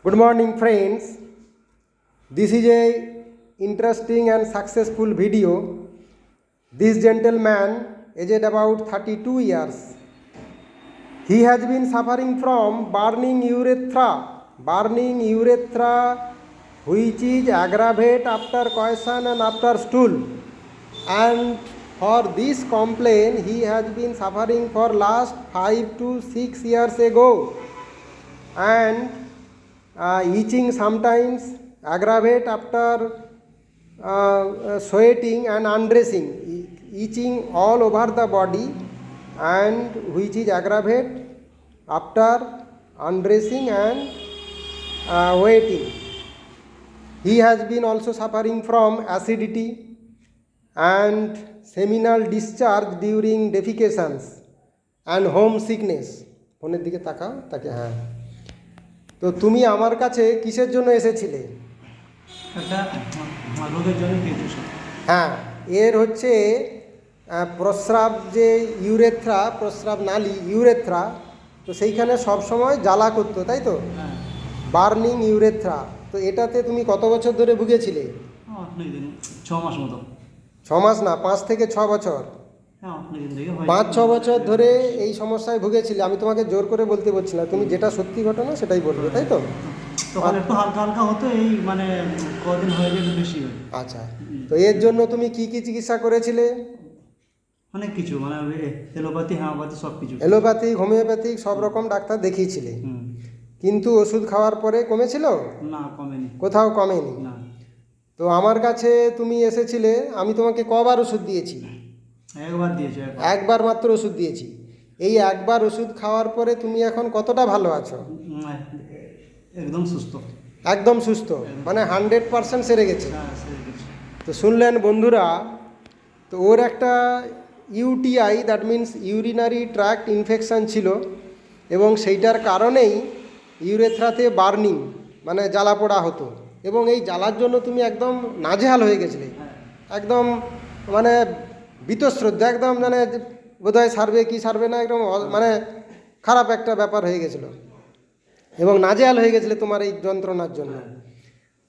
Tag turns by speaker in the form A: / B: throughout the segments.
A: Good morning, friends. This is a interesting and successful video. This gentleman, aged about 32 years, he has been suffering from burning urethra, which is aggravate after coition and after stool. And for this complaint, he has been suffering for last 5 to 6 years ago. And itching sometimes aggravate after sweating and undressing, itching all over the body, and which is aggravate after undressing and waiting. He has been also suffering from acidity and seminal discharge during defecations and homesickness. ফোনের দিকে তাকাও, তাকে হ্যাঁ। তো তুমি আমার কাছে কিসের জন্য এসেছিলে? হ্যাঁ, এর হচ্ছে প্রস্রাব, যে ইউরেথ্রা, প্রস্রাব নালী ইউরেথ্রা, তো সেইখানে সবসময় জ্বালা করতো, তাই তো? Burning urethra. তো এটাতে তুমি কত বছর ধরে ভুগেছিলে?
B: 6 মাস মতো।
A: 6 মাস না, 5 থেকে 6 বছর। 5-6 বছর ধরে এই সমস্যায় ভুগেছিলে। আমি তোমাকে জোর করে বলতে বলছি না, তুমি যেটা সত্যি ঘটনা সেটাই বলবে, তাই তো?
B: তখন একটু হালকা হালকা হতো, এই মানে কদিন হয়ে গেলে বেশি হয়।
A: আচ্ছা, তো এর জন্য তুমি কি কি চিকিৎসা করেছিলে?
B: অনেক কিছু, মানে এলোপ্যাথি, হোমিওপ্যাথি, সব কিছু।
A: এলোপ্যাথিক, হোমিওপ্যাথিক সব রকম ডাক্তার দেখিয়েছিলে, কিন্তু ওষুধ খাওয়ার পরে কমেছিল?
B: না, কমেনি,
A: কোথাও কমেনি।
B: না।
A: তো আমার কাছে তুমি এসেছিলে, আমি তোমাকে কবার ওষুধ দিয়েছি?
B: একবার দিয়েছি।
A: একবার মাত্র ওষুধ দিয়েছি। এই একবার ওষুধ খাওয়ার পরে তুমি এখন কতটা ভালো আছো?
B: একদম সুস্থ।
A: একদম সুস্থ, মানে 100% সেরে গেছে। তো শুনলেন বন্ধুরা, তো ওর একটা UTI, that means urinary tract infection ছিল, এবং সেইটার কারণেই ইউরেথ্রাতে বার্নিং, মানে জ্বালা পোড়া হতো, এবং এই জ্বালার জন্য তুমি একদম নাজেহাল হয়ে গেছিলে, একদম মানে বীতশ্রদ্ধ, একদম মানে বোধহয় সারবে কি সারবে না, একদম মানে খারাপ একটা ব্যাপার হয়ে গেছিলো, এবং নাজেহাল হয়ে গেছিলে তোমার এই যন্ত্রণার জন্য।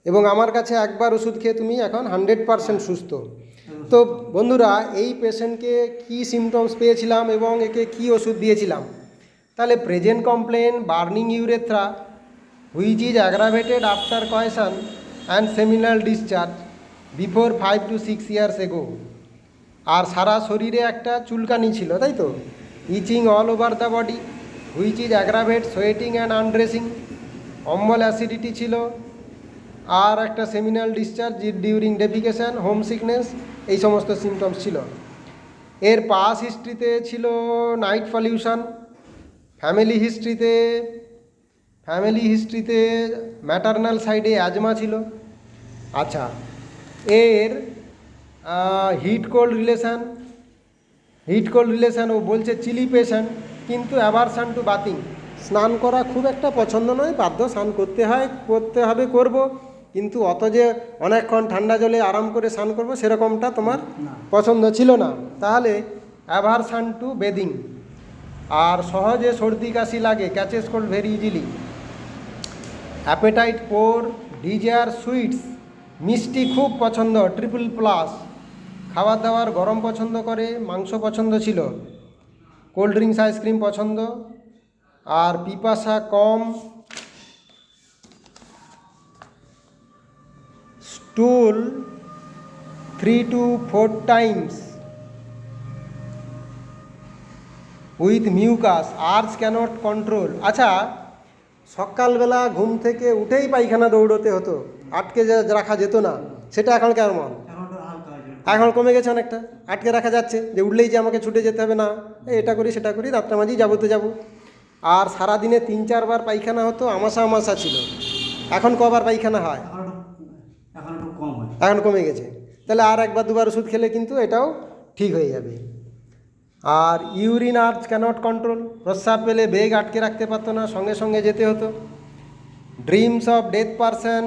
A: এবং আমার কাছে একবার ওষুধ খেয়ে তুমি এখন 100% সুস্থ। তো বন্ধুরা, এই পেশেন্টকে কী সিমটমস পেয়েছিলাম এবং একে কি ওষুধ দিয়েছিলাম? তাহলে present complain burning urethra which is aggravated after coition and seminal discharge before 5 to 6 years এগো। আর সারা শরীরে একটা চুলকানি ছিল, তাই তো? Itching all over the body which is aggravate sweating and undressing, অম্বল অ্যাসিডিটি ছিল, আর একটা seminal discharge during defecation, homesickness, এই সমস্ত সিমটমস ছিল। এর পাস হিস্ট্রিতে ছিল নাইট পলিউশন, ফ্যামিলি হিস্ট্রিতে ম্যাটারনাল সাইডে অ্যাজমা ছিল। আচ্ছা, এর হিট কোল্ড রিলেশান, ও বলছে চিলি পেশেন্ট, কিন্তু অ্যাভারশন টু বাথিং, স্নান করা খুব একটা পছন্দ নয়, বাধ্য স্নান করতে হবে, করব, কিন্তু অত যে অনেকক্ষণ ঠান্ডা জলে আরাম করে স্নান করব সেরকমটা তোমার পছন্দ ছিল না। তাহলে অ্যাভারশন টু বেদিং, আর সহজে সর্দি কাশি লাগে, catches cold very easily, appetite poor, desire sweets, মিষ্টি খুব পছন্দ, 3++, খাবার দাবার গরম পছন্দ করে, মাংস পছন্দ ছিল, কোল্ড ড্রিঙ্কস আইসক্রিম পছন্দ, আর পিপাসা কম, stool 3 to 4 times with mucus, urge can't control. আচ্ছা, সকালবেলা ঘুম থেকে উঠেই পায়খানা দৌড়তে হতো, আটকে রাখা যেত না, সেটা এখন কেমন? এখন কমে গেছে অনেকটা, আটকে রাখা যাচ্ছে, যে উঠলেই যে আমাকে ছুটে যেতে হবে না, এটা করি সেটা করি, রাত্রা মাঝি যাবো তো যাবো। আর সারাদিনে 3-4 বার পায়খানা হতো, আমাশা ছিল, এখন কবার পায়খানা হয়? এখন কমে গেছে। তাহলে আর 1-2 বার ওষুধ খেলে কিন্তু এটাও ঠিক হয়ে যাবে। আর ইউরিন আর্জ ক্যানট কন্ট্রোল, প্রস্রাব পেলে বেগ আটকে রাখতে পারতো না, সঙ্গে সঙ্গে যেতে হতো। ড্রিমস অফ ডেথ পারসন,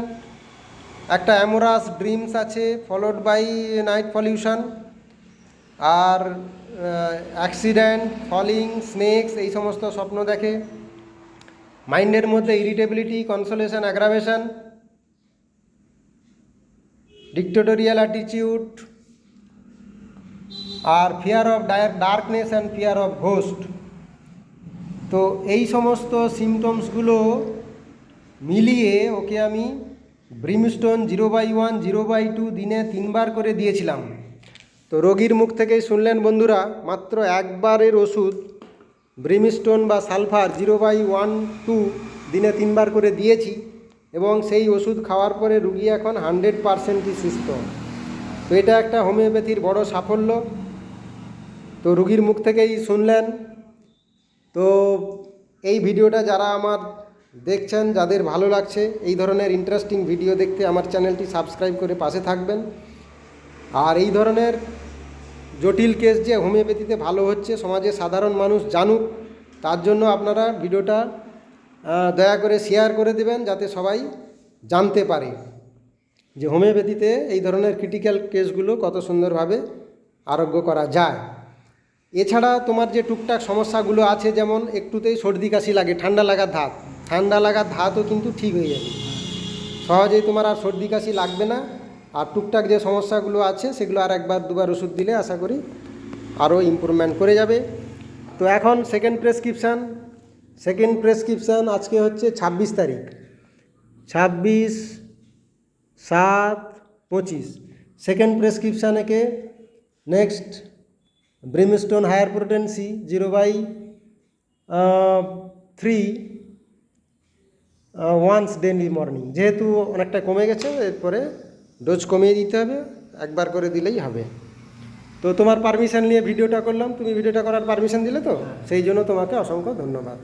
A: একটা অ্যামোরাস ড্রিমস আছে, ফলোড বাই নাইট পলিউশন, আর অ্যাক্সিডেন্ট, ফলিং, স্নেকস, এই সমস্ত স্বপ্ন দেখে। মাইন্ডের মধ্যে irritability, consolation, aggravation, dictatorial attitude, আর fear of darkness and fear of ghost. তো এই সমস্ত সিমটমসগুলো মিলিয়ে ওকে আমি ব্রিমস্টোন 0/1 0/2 দিনে 3 বার করে দিয়েছিলাম। তো রোগীর মুখ থেকেই শুনলেন বন্ধুরা, মাত্র একবারের ওষুধ ব্রিমস্টোন বা সালফার 0/1 2 দিনে 3 বার করে দিয়েছি, এবং সেই ওষুধ খাওয়ার পরে রুগী এখন 100%ই সুস্থ। তো এটা একটা হোমিওপ্যাথির বড় সাফল্য। তো রুগীর মুখ থেকেই শুনলেন। তো এই ভিডিওটা যারা আমার দেখছেন, যাদের ভালো লাগছে এই ধরনের ইন্টারেস্টিং ভিডিও দেখতে, আমার চ্যানেলটি সাবস্ক্রাইব করে পাশে থাকবেন। আর এই ধরনের জটিল কেস যে হোমিওপ্যাথিতে ভালো হচ্ছে, সমাজে সাধারণ মানুষ জানুক, তার জন্য আপনারা ভিডিওটা দয়া করে শেয়ার করে দেবেন, যাতে সবাই জানতে পারে যে হোমিওপ্যাথিতে এই ধরনের ক্রিটিক্যাল কেসগুলো কত সুন্দরভাবে আরোগ্য করা যায়। এছাড়া তোমার যে টুকটাক সমস্যাগুলো আছে, যেমন একটুতেই সর্দি কাশি লাগে, ঠান্ডা লাগার ধাতও কিন্তু ঠিক হয়ে যাবে সহজেই, তোমার আর সর্দি কাশি লাগবে না। আর টুকটাক যে সমস্যাগুলো আছে সেগুলো আর একবার দুবার ওষুধ দিলে আশা করি আরও ইমপ্রুভমেন্ট করে যাবে। তো এখন সেকেন্ড প্রেসক্রিপশান আজকে হচ্ছে 26 তারিখ, 26/7/25। সেকেন্ড প্রেসক্রিপশানেকে next brimstone higher potency 0/3 once daily morning. যেহেতু অনেকটা কমে গেছে, এরপরে ডোজ কমিয়ে দিতে হবে, একবার করে দিলেই হবে। তো তোমার পারমিশন নিয়ে ভিডিওটা করলাম, তুমি ভিডিওটা করার পারমিশন দিলে, তো সেই জন্য তোমাকে অসংখ্য ধন্যবাদ।